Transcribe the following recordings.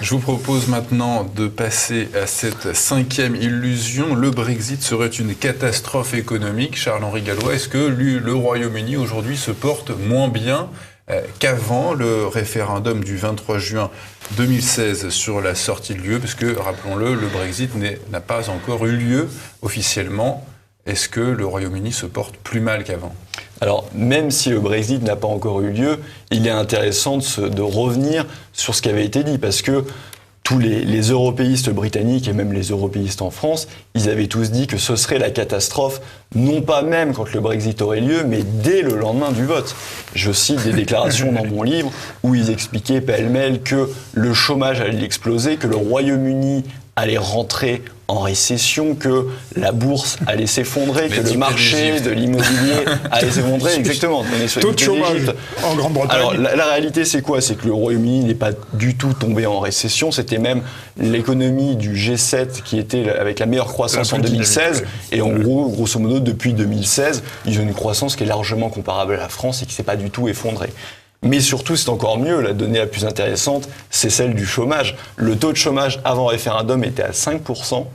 Je vous propose maintenant de passer à cette 5e illusion. Le Brexit serait une catastrophe économique. Charles-Henri Gallois, est-ce que le Royaume-Uni aujourd'hui se porte moins bien qu'avant le référendum du 23 juin 2016 sur la sortie de l'UE, parce que, rappelons-le, le Brexit n'a pas encore eu lieu officiellement. Est-ce que le Royaume-Uni se porte plus mal qu'avant ? Alors, même si le Brexit n'a pas encore eu lieu, il est intéressant de revenir sur ce qui avait été dit, parce que tous les européistes britanniques et même les européistes en France, ils avaient tous dit que ce serait la catastrophe, non pas même quand le Brexit aurait lieu, mais dès le lendemain du vote. Je cite des déclarations dans mon livre où ils expliquaient pêle-mêle que le chômage allait exploser, que le Royaume-Uni allait rentrer en récession, que la bourse allait s'effondrer, que le marché de l'immobilier allait s'effondrer. Exactement. Taux de chômage en Grande-Bretagne. Alors, la réalité, c'est quoi ? C'est que le Royaume-Uni n'est pas du tout tombé en récession. C'était même l'économie du G7 qui était avec la meilleure croissance en 2016. Et en gros, grosso modo, depuis 2016, ils ont une croissance qui est largement comparable à la France et qui ne s'est pas du tout effondrée. Mais surtout, c'est encore mieux, la donnée la plus intéressante, c'est celle du chômage. Le taux de chômage avant référendum était à 5%,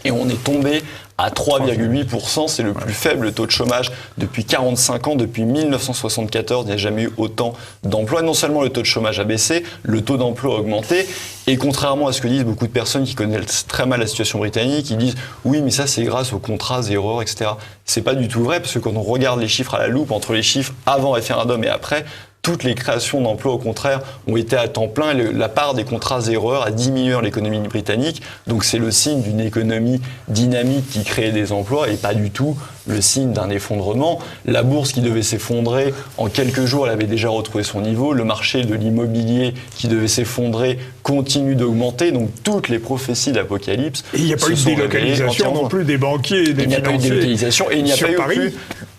et on est tombé à 3,8%. C'est le plus faible taux de chômage depuis 45 ans, depuis 1974. Il n'y a jamais eu autant d'emplois. Non seulement le taux de chômage a baissé, le taux d'emploi a augmenté. Et contrairement à ce que disent beaucoup de personnes qui connaissent très mal la situation britannique, ils disent « oui, mais ça c'est grâce aux contrats zéro, etc. » C'est pas du tout vrai, parce que quand on regarde les chiffres à la loupe, entre les chiffres avant référendum et après, toutes les créations d'emplois, au contraire, ont été à temps plein. La part des contrats zéro heure a diminué dans l'économie britannique. Donc c'est le signe d'une économie dynamique qui crée des emplois et pas du tout le signe d'un effondrement. La bourse qui devait s'effondrer, en quelques jours, elle avait déjà retrouvé son niveau. Le marché de l'immobilier qui devait s'effondrer continue d'augmenter. Donc toutes les prophéties d'Apocalypse. Et il n'y a pas eu de délocalisation non plus des banquiers et des financiers. Il n'y a pas eu de délocalisation et il n'y a pas eu Paris.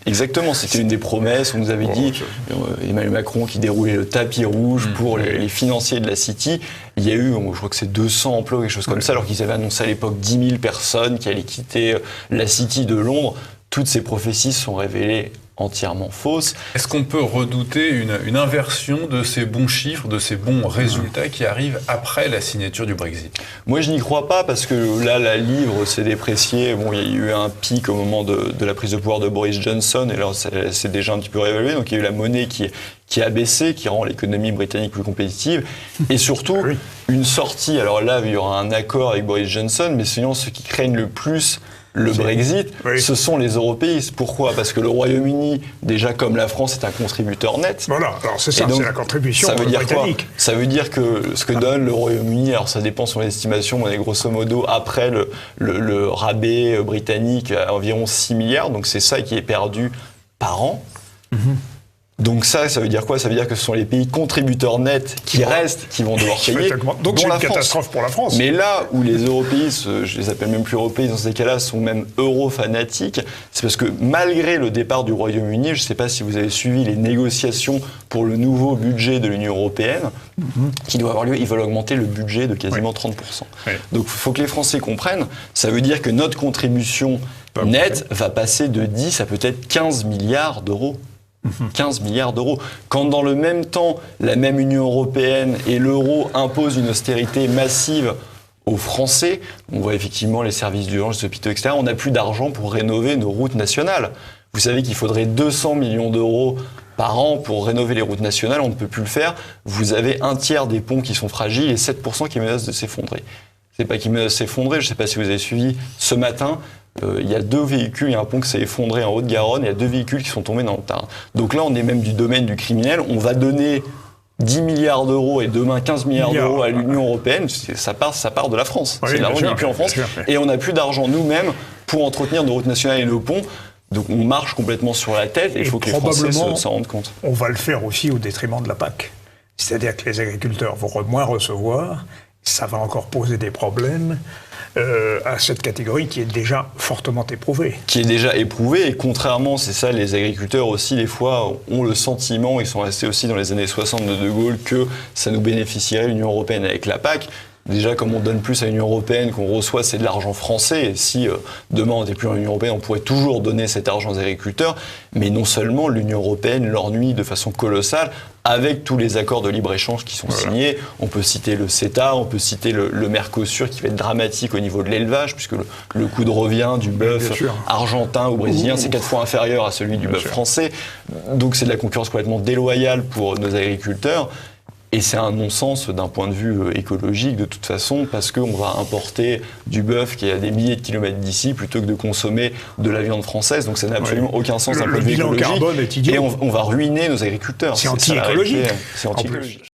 Exactement, c'était une des promesses. On nous avait dit, Emmanuel Macron qui déroulait le tapis rouge pour les financiers de la City. Il y a eu, je crois que c'est 200 emplois, quelque chose comme ça, alors qu'ils avaient annoncé à l'époque 10 000 personnes qui allaient quitter la City de Londres. Toutes ces prophéties sont révélées entièrement fausses. Est-ce qu'on peut redouter une inversion de ces bons chiffres, de ces bons résultats qui arrivent après la signature du Brexit ? Moi, je n'y crois pas, parce que là, la livre s'est dépréciée. Bon, il y a eu un pic au moment de la prise de pouvoir de Boris Johnson, et là, c'est déjà un petit peu réévalué. Donc, il y a eu la monnaie qui a baissé, qui rend l'économie britannique plus compétitive. Et surtout, une sortie. Alors là, il y aura un accord avec Boris Johnson, mais sinon, ceux qui craignent le plus le Brexit, ce sont les européistes. Pourquoi ? Parce que le Royaume-Uni, déjà comme la France, est un contributeur net. Voilà, alors c'est ça, donc, c'est la contribution britannique. Ça veut dire que ce que donne le Royaume-Uni, alors ça dépend sur l'estimation, mais grosso modo, après le rabais britannique, à environ 6 milliards, donc c'est ça qui est perdu par an. Donc ça veut dire quoi ? Ça veut dire que ce sont les pays contributeurs nets qui restent, qui vont devoir payer. Donc c'est une catastrophe pour la France. Mais là où les européistes, je les appelle même plus européistes dans ces cas-là, sont même euro-fanatiques, c'est parce que malgré le départ du Royaume-Uni, je ne sais pas si vous avez suivi les négociations pour le nouveau budget de l'Union européenne, qui doit avoir lieu, ils veulent augmenter le budget de quasiment 30%. Donc il faut que les Français comprennent, ça veut dire que notre contribution nette va passer de 10 à peut-être 15 milliards d'euros. 15 milliards d'euros. Quand dans le même temps, la même Union européenne et l'euro imposent une austérité massive aux Français, on voit effectivement les services d'urgence, les hôpitaux, etc., on n'a plus d'argent pour rénover nos routes nationales. Vous savez qu'il faudrait 200 millions d'euros par an pour rénover les routes nationales, on ne peut plus le faire. Vous avez un tiers des ponts qui sont fragiles et 7% qui menacent de s'effondrer. C'est pas qu'ils menacent de s'effondrer, je ne sais pas si vous avez suivi ce matin, il y a 2 véhicules, il y a un pont qui s'est effondré en Haute-Garonne, il y a 2 véhicules qui sont tombés dans le Tarn. Donc là, on est même du domaine du criminel. On va donner 10 milliards d'euros et demain 15 milliards d'euros à l'Union européenne. Ça part de la France. C'est l'argent qui n'est plus en France. Et on n'a plus d'argent nous-mêmes pour entretenir nos routes nationales et nos ponts. Donc on marche complètement sur la tête et il faut que les Français s'en rendent compte. On va le faire aussi au détriment de la PAC. C'est-à-dire que les agriculteurs vont moins recevoir. Ça va encore poser des problèmes à cette catégorie qui est déjà fortement éprouvée. Qui est déjà éprouvée, et contrairement, c'est ça, les agriculteurs aussi, des fois, ont le sentiment, ils sont restés aussi dans les années 60 de Gaulle, que ça nous bénéficierait l'Union européenne avec la PAC. Déjà, comme on donne plus à l'Union européenne qu'on reçoit, c'est de l'argent français. Et si demain on n'était plus dans l'Union européenne, on pourrait toujours donner cet argent aux agriculteurs. Mais non seulement l'Union européenne leur nuit de façon colossale avec tous les accords de libre-échange qui sont signés. On peut citer le CETA, on peut citer le Mercosur qui va être dramatique au niveau de l'élevage, puisque le coût de revient du bœuf argentin ou brésilien, c'est 4 fois inférieur à celui du bœuf français. Donc c'est de la concurrence complètement déloyale pour nos agriculteurs. Et c'est un non-sens d'un point de vue écologique de toute façon, parce qu'on va importer du bœuf qui est à des milliers de kilomètres d'ici plutôt que de consommer de la viande française. Donc ça n'a absolument aucun sens d'un point de vue écologique. Le bilan carbone est idiot. Et on va ruiner nos agriculteurs. C'est anti-écologique. C'est anti-écologique.